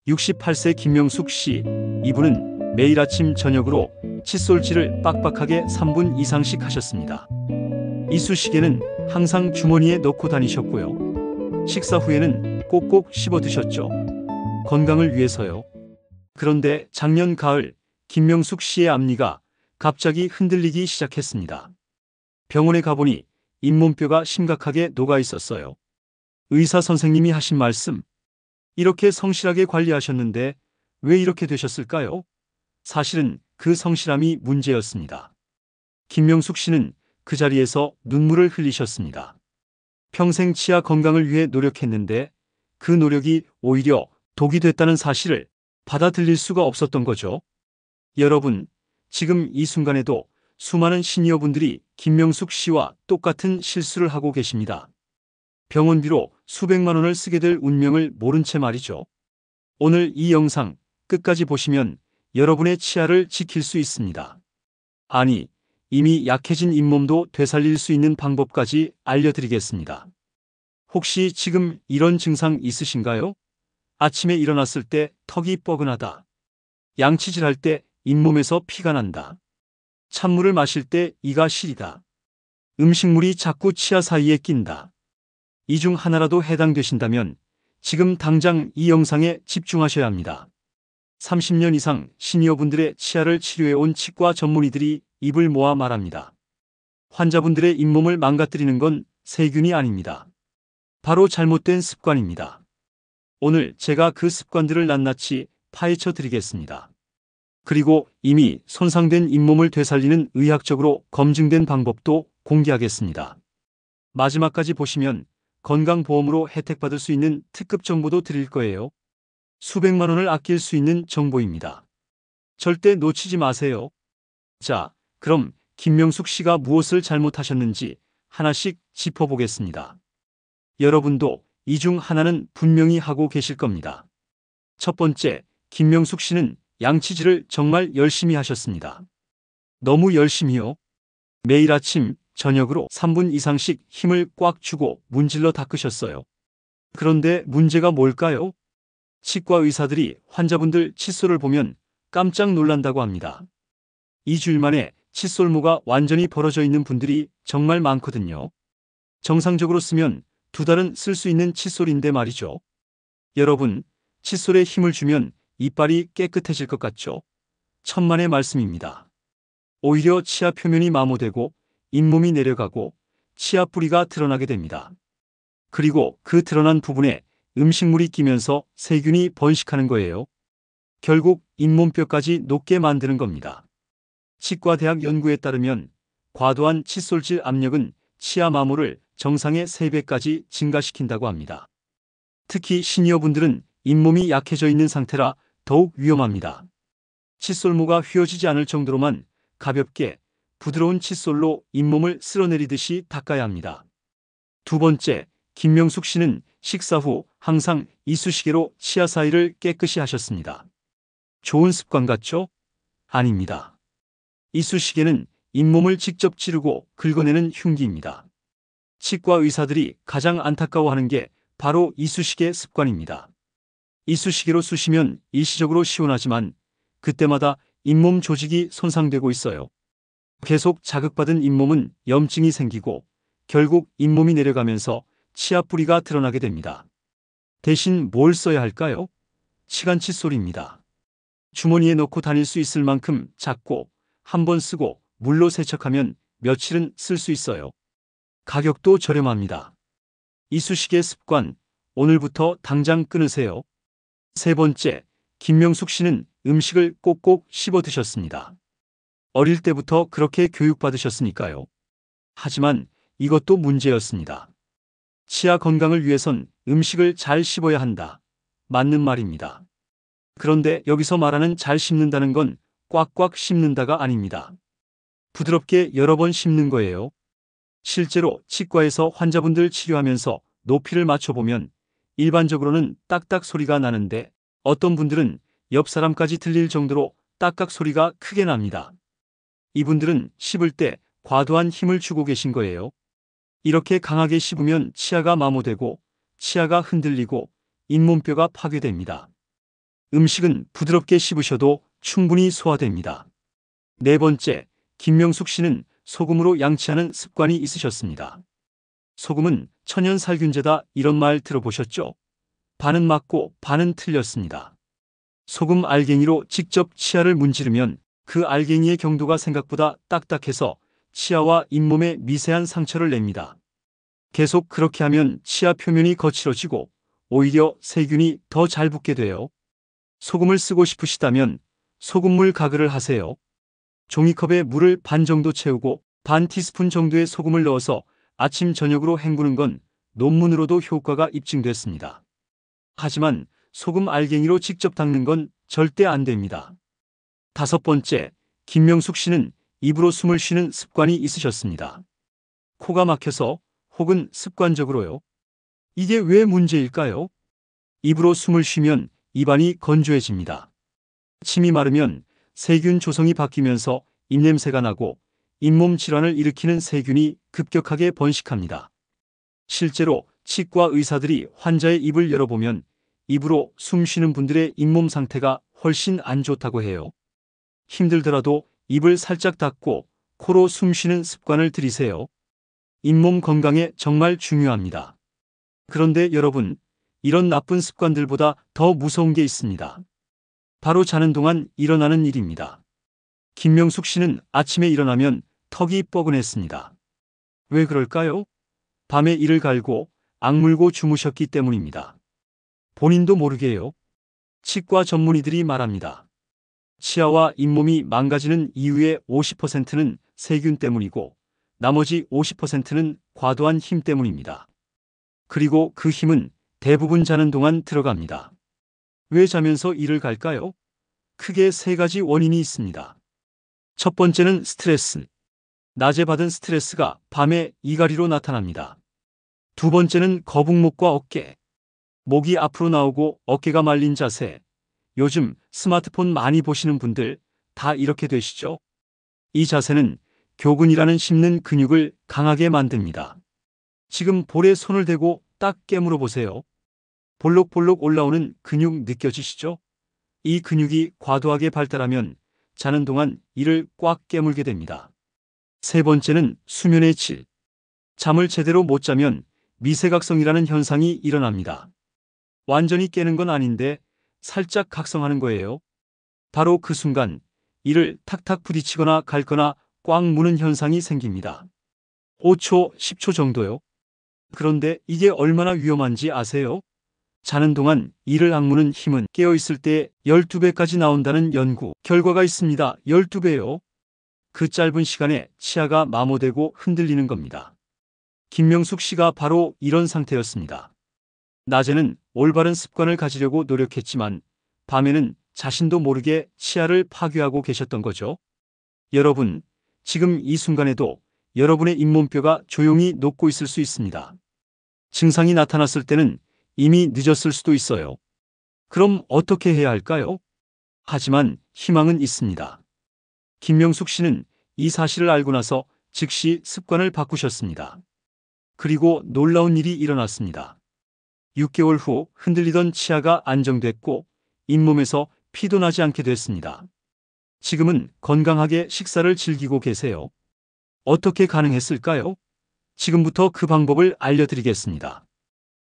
68세 김명숙 씨. 이분은 매일 아침 저녁으로 칫솔질을 빡빡하게 3분 이상씩 하셨습니다. 이쑤시개는 항상 주머니에 넣고 다니셨고요. 식사 후에는 꼭꼭 씹어 드셨죠. 건강을 위해서요. 그런데 작년 가을 김명숙 씨의 앞니가 갑자기 흔들리기 시작했습니다. 병원에 가보니 잇몸뼈가 심각하게 녹아 있었어요. 의사 선생님이 하신 말씀. 이렇게 성실하게 관리하셨는데 왜 이렇게 되셨을까요? 사실은 그 성실함이 문제였습니다. 김명숙 씨는 그 자리에서 눈물을 흘리셨습니다. 평생 치아 건강을 위해 노력했는데 그 노력이 오히려 독이 됐다는 사실을 받아들일 수가 없었던 거죠. 여러분, 지금 이 순간에도 수많은 시니어분들이 김명숙 씨와 똑같은 실수를 하고 계십니다. 병원비로 수백만 원을 쓰게 될 운명을 모른 채 말이죠. 오늘 이 영상 끝까지 보시면 여러분의 치아를 지킬 수 있습니다. 아니, 이미 약해진 잇몸도 되살릴 수 있는 방법까지 알려드리겠습니다. 혹시 지금 이런 증상 있으신가요? 아침에 일어났을 때 턱이 뻐근하다. 양치질할 때 잇몸에서 피가 난다. 찬물을 마실 때 이가 시리다. 음식물이 자꾸 치아 사이에 낀다. 이 중 하나라도 해당되신다면 지금 당장 이 영상에 집중하셔야 합니다. 30년 이상 시니어분들의 치아를 치료해온 치과 전문의들이 입을 모아 말합니다. 환자분들의 잇몸을 망가뜨리는 건 세균이 아닙니다. 바로 잘못된 습관입니다. 오늘 제가 그 습관들을 낱낱이 파헤쳐 드리겠습니다. 그리고 이미 손상된 잇몸을 되살리는 의학적으로 검증된 방법도 공개하겠습니다. 마지막까지 보시면 건강보험으로 혜택받을 수 있는 특급 정보도 드릴 거예요. 수백만 원을 아낄 수 있는 정보입니다. 절대 놓치지 마세요. 자, 그럼 김명숙 씨가 무엇을 잘못하셨는지 하나씩 짚어보겠습니다. 여러분도 이 중 하나는 분명히 하고 계실 겁니다. 첫 번째, 김명숙 씨는 양치질을 정말 열심히 하셨습니다. 너무 열심히요. 매일 아침, 저녁으로 3분 이상씩 힘을 꽉 주고 문질러 닦으셨어요. 그런데 문제가 뭘까요? 치과 의사들이 환자분들 칫솔을 보면 깜짝 놀란다고 합니다. 2주일 만에 칫솔모가 완전히 벌어져 있는 분들이 정말 많거든요. 정상적으로 쓰면 2달은 쓸 수 있는 칫솔인데 말이죠. 여러분, 칫솔에 힘을 주면 이빨이 깨끗해질 것 같죠? 천만의 말씀입니다. 오히려 치아 표면이 마모되고 잇몸이 내려가고 치아 뿌리가 드러나게 됩니다. 그리고 그 드러난 부분에 음식물이 끼면서 세균이 번식하는 거예요. 결국 잇몸뼈까지 녹게 만드는 겁니다. 치과대학 연구에 따르면 과도한 칫솔질 압력은 치아 마모를 정상의 3배까지 증가시킨다고 합니다. 특히 시니어분들은 잇몸이 약해져 있는 상태라 더욱 위험합니다. 칫솔모가 휘어지지 않을 정도로만 가볍게 부드러운 칫솔로 잇몸을 쓸어내리듯이 닦아야 합니다. 두 번째, 김명숙 씨는 식사 후 항상 이쑤시개로 치아 사이를 깨끗이 하셨습니다. 좋은 습관 같죠? 아닙니다. 이쑤시개는 잇몸을 직접 찌르고 긁어내는 흉기입니다. 치과 의사들이 가장 안타까워하는 게 바로 이쑤시개 습관입니다. 이쑤시개로 쑤시면 일시적으로 시원하지만 그때마다 잇몸 조직이 손상되고 있어요. 계속 자극받은 잇몸은 염증이 생기고 결국 잇몸이 내려가면서 치아 뿌리가 드러나게 됩니다. 대신 뭘 써야 할까요? 시간 칫솔입니다. 주머니에 넣고 다닐 수 있을 만큼 작고 한 번 쓰고 물로 세척하면 며칠은 쓸 수 있어요. 가격도 저렴합니다. 이쑤시개 습관, 오늘부터 당장 끊으세요. 세 번째, 김명숙 씨는 음식을 꼭꼭 씹어 드셨습니다. 어릴 때부터 그렇게 교육받으셨으니까요. 하지만 이것도 문제였습니다. 치아 건강을 위해선 음식을 잘 씹어야 한다. 맞는 말입니다. 그런데 여기서 말하는 잘 씹는다는 건 꽉꽉 씹는다가 아닙니다. 부드럽게 여러 번 씹는 거예요. 실제로 치과에서 환자분들 치료하면서 높이를 맞춰보면 일반적으로는 딱딱 소리가 나는데 어떤 분들은 옆 사람까지 들릴 정도로 딱딱 소리가 크게 납니다. 이분들은 씹을 때 과도한 힘을 주고 계신 거예요. 이렇게 강하게 씹으면 치아가 마모되고 치아가 흔들리고 잇몸뼈가 파괴됩니다. 음식은 부드럽게 씹으셔도 충분히 소화됩니다. 네 번째, 김명숙 씨는 소금으로 양치하는 습관이 있으셨습니다. 소금은 천연 살균제다 이런 말 들어보셨죠? 반은 맞고 반은 틀렸습니다. 소금 알갱이로 직접 치아를 문지르면 그 알갱이의 경도가 생각보다 딱딱해서 치아와 잇몸에 미세한 상처를 냅니다. 계속 그렇게 하면 치아 표면이 거칠어지고 오히려 세균이 더 잘 붙게 돼요. 소금을 쓰고 싶으시다면 소금물 가글을 하세요. 종이컵에 물을 반 정도 채우고 반 티스푼 정도의 소금을 넣어서 아침 저녁으로 헹구는 건 논문으로도 효과가 입증됐습니다. 하지만 소금 알갱이로 직접 닦는 건 절대 안 됩니다. 다섯 번째, 김명숙 씨는 입으로 숨을 쉬는 습관이 있으셨습니다. 코가 막혀서 혹은 습관적으로요. 이게 왜 문제일까요? 입으로 숨을 쉬면 입안이 건조해집니다. 침이 마르면 세균 조성이 바뀌면서 입냄새가 나고 잇몸 질환을 일으키는 세균이 급격하게 번식합니다. 실제로 치과 의사들이 환자의 입을 열어보면 입으로 숨 쉬는 분들의 잇몸 상태가 훨씬 안 좋다고 해요. 힘들더라도 입을 살짝 닫고 코로 숨 쉬는 습관을 들이세요. 잇몸 건강에 정말 중요합니다. 그런데 여러분, 이런 나쁜 습관들보다 더 무서운 게 있습니다. 바로 자는 동안 일어나는 일입니다. 김명숙 씨는 아침에 일어나면 턱이 뻐근했습니다. 왜 그럴까요? 밤에 이를 갈고 악물고 주무셨기 때문입니다. 본인도 모르게요. 치과 전문의들이 말합니다. 치아와 잇몸이 망가지는 이유의 50%는 세균 때문이고 나머지 50%는 과도한 힘 때문입니다. 그리고 그 힘은 대부분 자는 동안 들어갑니다. 왜 자면서 이를 갈까요? 크게 세 가지 원인이 있습니다. 첫 번째는 스트레스. 낮에 받은 스트레스가 밤에 이갈이로 나타납니다. 두 번째는 거북목과 어깨. 목이 앞으로 나오고 어깨가 말린 자세. 요즘 스마트폰 많이 보시는 분들 다 이렇게 되시죠? 이 자세는 교근이라는 씹는 근육을 강하게 만듭니다. 지금 볼에 손을 대고 딱 깨물어 보세요. 볼록볼록 올라오는 근육 느껴지시죠? 이 근육이 과도하게 발달하면 자는 동안 이를 꽉 깨물게 됩니다. 세 번째는 수면의 질. 잠을 제대로 못 자면 미세각성이라는 현상이 일어납니다. 완전히 깨는 건 아닌데 살짝 각성하는 거예요. 바로 그 순간 이를 탁탁 부딪히거나 갈거나 꽉 무는 현상이 생깁니다. 5초, 10초 정도요. 그런데 이게 얼마나 위험한지 아세요? 자는 동안 이를 악무는 힘은 깨어있을 때 12배까지 나온다는 연구 결과가 있습니다. 12배요. 그 짧은 시간에 치아가 마모되고 흔들리는 겁니다. 김명숙 씨가 바로 이런 상태였습니다. 낮에는 올바른 습관을 가지려고 노력했지만 밤에는 자신도 모르게 치아를 파괴하고 계셨던 거죠. 여러분, 지금 이 순간에도 여러분의 잇몸뼈가 조용히 녹고 있을 수 있습니다. 증상이 나타났을 때는 이미 늦었을 수도 있어요. 그럼 어떻게 해야 할까요? 하지만 희망은 있습니다. 김명숙 씨는 이 사실을 알고 나서 즉시 습관을 바꾸셨습니다. 그리고 놀라운 일이 일어났습니다. 6개월 후 흔들리던 치아가 안정됐고 잇몸에서 피도 나지 않게 됐습니다. 지금은 건강하게 식사를 즐기고 계세요. 어떻게 가능했을까요? 지금부터 그 방법을 알려드리겠습니다.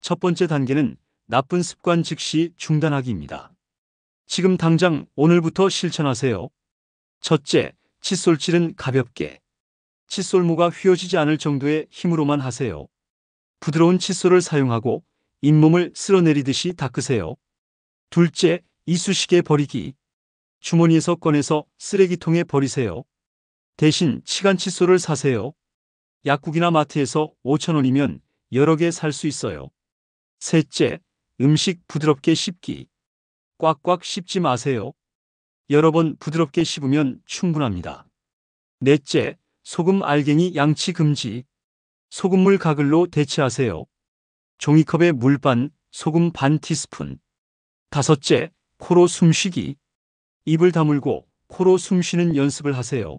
첫 번째 단계는 나쁜 습관 즉시 중단하기입니다. 지금 당장 오늘부터 실천하세요. 첫째, 칫솔질은 가볍게. 칫솔모가 휘어지지 않을 정도의 힘으로만 하세요. 부드러운 칫솔을 사용하고 잇몸을 쓸어내리듯이 닦으세요. 둘째, 이쑤시개 버리기. 주머니에서 꺼내서 쓰레기통에 버리세요. 대신 치간 칫솔을 사세요. 약국이나 마트에서 5,000원이면 여러 개 살 수 있어요. 셋째, 음식 부드럽게 씹기. 꽉꽉 씹지 마세요. 여러 번 부드럽게 씹으면 충분합니다. 넷째, 소금 알갱이 양치 금지. 소금물 가글로 대체하세요. 종이컵에 물 반, 소금 반 티스푼. 다섯째, 코로 숨쉬기. 입을 다물고 코로 숨쉬는 연습을 하세요.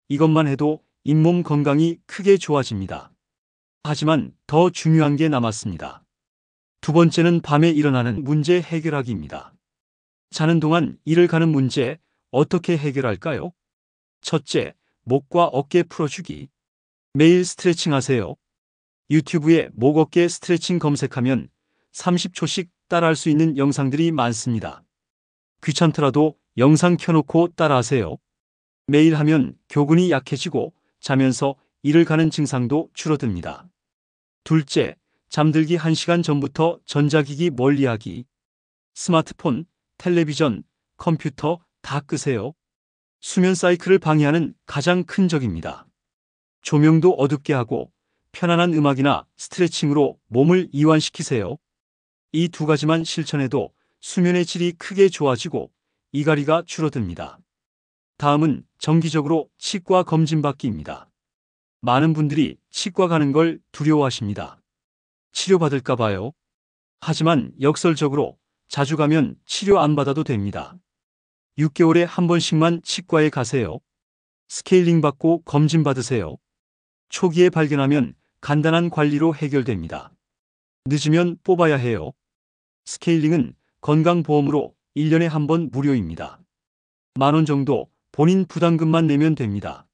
이것만 해도 잇몸 건강이 크게 좋아집니다. 하지만 더 중요한 게 남았습니다. 두 번째는 밤에 일어나는 문제 해결하기입니다. 자는 동안 이를 가는 문제 어떻게 해결할까요? 첫째, 목과 어깨 풀어주기. 매일 스트레칭 하세요. 유튜브에 목 어깨 스트레칭 검색하면 30초씩 따라할 수 있는 영상들이 많습니다. 귀찮더라도 영상 켜놓고 따라하세요. 매일 하면 교근이 약해지고 자면서 이를 가는 증상도 줄어듭니다. 둘째, 잠들기 1시간 전부터 전자기기 멀리하기. 스마트폰, 텔레비전, 컴퓨터 다 끄세요. 수면 사이클을 방해하는 가장 큰 적입니다. 조명도 어둡게 하고 편안한 음악이나 스트레칭으로 몸을 이완시키세요. 이 두 가지만 실천해도 수면의 질이 크게 좋아지고 이갈이가 줄어듭니다. 다음은 정기적으로 치과 검진받기입니다. 많은 분들이 치과 가는 걸 두려워하십니다. 치료받을까 봐요. 하지만 역설적으로 자주 가면 치료 안 받아도 됩니다. 6개월에 한 번씩만 치과에 가세요. 스케일링 받고 검진 받으세요. 초기에 발견하면 간단한 관리로 해결됩니다. 늦으면 뽑아야 해요. 스케일링은 건강보험으로 1년에 한 번 무료입니다. 10,000원 정도 본인 부담금만 내면 됩니다.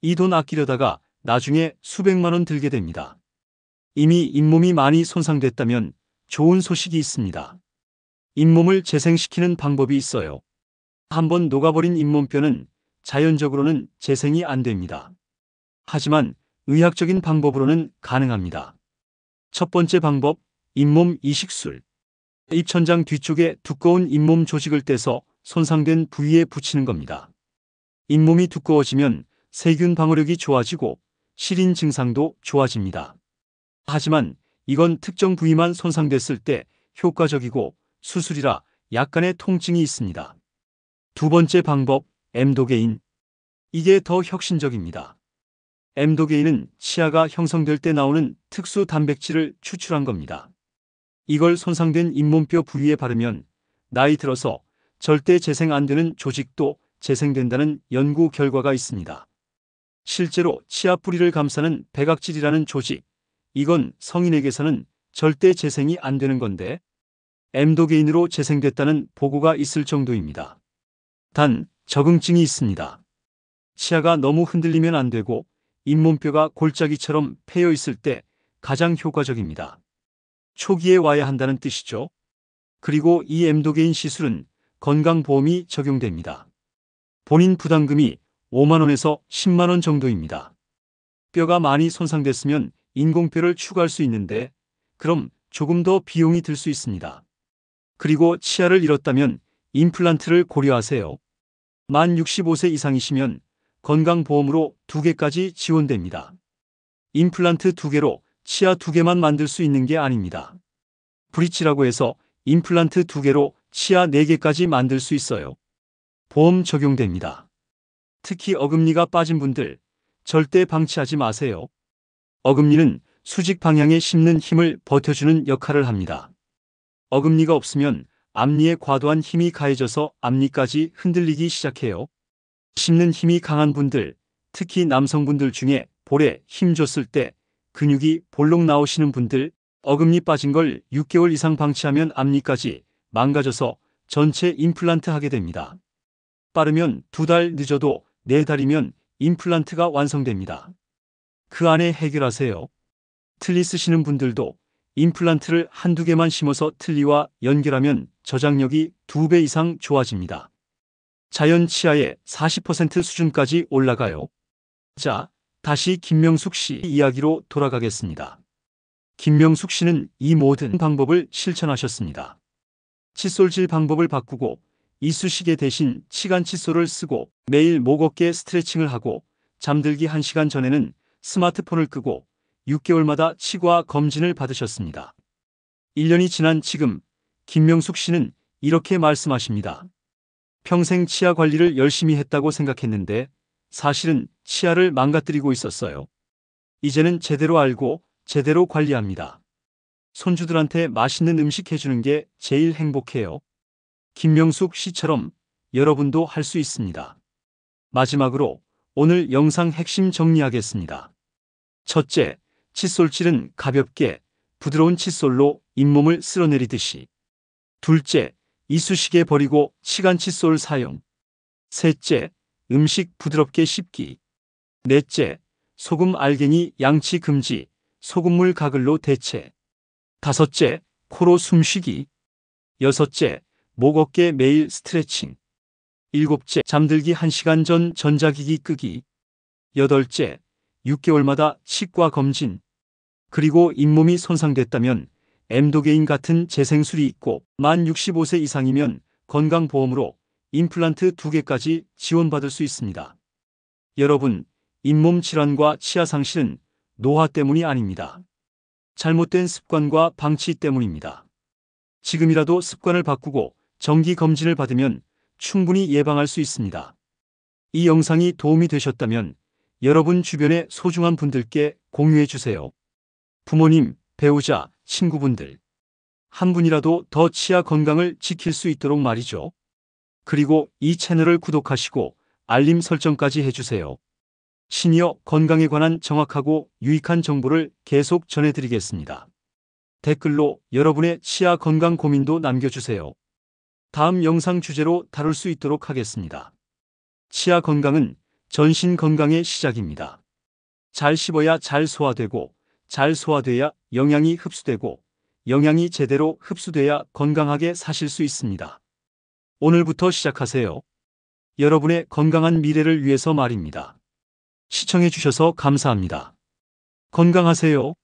이 돈 아끼려다가 나중에 수백만 원 들게 됩니다. 이미 잇몸이 많이 손상됐다면 좋은 소식이 있습니다. 잇몸을 재생시키는 방법이 있어요. 한번 녹아버린 잇몸뼈는 자연적으로는 재생이 안 됩니다. 하지만 의학적인 방법으로는 가능합니다. 첫 번째 방법, 잇몸 이식술. 입천장 뒤쪽에 두꺼운 잇몸 조직을 떼서 손상된 부위에 붙이는 겁니다. 잇몸이 두꺼워지면 세균 방어력이 좋아지고 시린 증상도 좋아집니다. 하지만 이건 특정 부위만 손상됐을 때 효과적이고 수술이라 약간의 통증이 있습니다. 두 번째 방법, 엠도게인. 이게 더 혁신적입니다. 엠도게인은 치아가 형성될 때 나오는 특수 단백질을 추출한 겁니다. 이걸 손상된 잇몸뼈 부위에 바르면 나이 들어서 절대 재생 안 되는 조직도 재생된다는 연구 결과가 있습니다. 실제로 치아 뿌리를 감싸는 백악질이라는 조직, 이건 성인에게서는 절대 재생이 안 되는 건데 엠도게인으로 재생됐다는 보고가 있을 정도입니다. 단, 적응증이 있습니다. 치아가 너무 흔들리면 안 되고 잇몸뼈가 골짜기처럼 패여 있을 때 가장 효과적입니다. 초기에 와야 한다는 뜻이죠. 그리고 이 엠도게인 시술은 건강보험이 적용됩니다. 본인 부담금이 5만 원에서 10만 원 정도입니다. 뼈가 많이 손상됐으면 인공뼈를 추가할 수 있는데 그럼 조금 더 비용이 들 수 있습니다. 그리고 치아를 잃었다면 임플란트를 고려하세요. 만 65세 이상이시면 건강보험으로 2개까지 지원됩니다. 임플란트 2개로 치아 2개만 만들 수 있는 게 아닙니다. 브릿지라고 해서 임플란트 2개로 치아 4개까지 만들 수 있어요. 보험 적용됩니다. 특히 어금니가 빠진 분들 절대 방치하지 마세요. 어금니는 수직 방향에 씹는 힘을 버텨주는 역할을 합니다. 어금니가 없으면 앞니에 과도한 힘이 가해져서 앞니까지 흔들리기 시작해요. 씹는 힘이 강한 분들, 특히 남성분들 중에 볼에 힘 줬을 때 근육이 볼록 나오시는 분들, 어금니 빠진 걸 6개월 이상 방치하면 앞니까지 망가져서 전체 임플란트 하게 됩니다. 빠르면 2달, 늦어도 4달이면 임플란트가 완성됩니다. 그 안에 해결하세요. 틀니 쓰시는 분들도 임플란트를 한두 개만 심어서 틀니와 연결하면 저장력이 2배 이상 좋아집니다. 자연 치아의 40% 수준까지 올라가요. 자, 다시 김명숙 씨 이야기로 돌아가겠습니다. 김명숙 씨는 이 모든 방법을 실천하셨습니다. 칫솔질 방법을 바꾸고 이쑤시개 대신 치간 칫솔을 쓰고 매일 목 어깨 스트레칭을 하고 잠들기 1시간 전에는 스마트폰을 끄고 6개월마다 치과 검진을 받으셨습니다. 1년이 지난 지금 김명숙 씨는 이렇게 말씀하십니다. 평생 치아 관리를 열심히 했다고 생각했는데 사실은 치아를 망가뜨리고 있었어요. 이제는 제대로 알고 제대로 관리합니다. 손주들한테 맛있는 음식 해주는 게 제일 행복해요. 김명숙 씨처럼 여러분도 할 수 있습니다. 마지막으로 오늘 영상 핵심 정리하겠습니다. 첫째, 칫솔질은 가볍게 부드러운 칫솔로 잇몸을 쓸어내리듯이. 둘째, 이쑤시개 버리고 시간 칫솔 사용. 셋째, 음식 부드럽게 씹기. 넷째, 소금 알갱이 양치 금지, 소금물 가글로 대체. 다섯째, 코로 숨쉬기. 여섯째, 목 어깨 매일 스트레칭. 일곱째, 잠들기 1시간 전 전자기기 끄기. 여덟째, 6개월마다 치과 검진. 그리고 잇몸이 손상됐다면 엠도게인 같은 재생술이 있고 만 65세 이상이면 건강보험으로 임플란트 2개까지 지원받을 수 있습니다. 여러분, 잇몸 질환과 치아 상실은 노화 때문이 아닙니다. 잘못된 습관과 방치 때문입니다. 지금이라도 습관을 바꾸고 정기 검진을 받으면 충분히 예방할 수 있습니다. 이 영상이 도움이 되셨다면 여러분 주변의 소중한 분들께 공유해 주세요. 부모님, 배우자, 친구분들. 한 분이라도 더 치아 건강을 지킬 수 있도록 말이죠. 그리고 이 채널을 구독하시고 알림 설정까지 해주세요. 시니어 건강에 관한 정확하고 유익한 정보를 계속 전해드리겠습니다. 댓글로 여러분의 치아 건강 고민도 남겨주세요. 다음 영상 주제로 다룰 수 있도록 하겠습니다. 치아 건강은 전신 건강의 시작입니다. 잘 씹어야 잘 소화되고, 잘 소화돼야 영양이 흡수되고, 영양이 제대로 흡수돼야 건강하게 사실 수 있습니다. 오늘부터 시작하세요. 여러분의 건강한 미래를 위해서 말입니다. 시청해 주셔서 감사합니다. 건강하세요.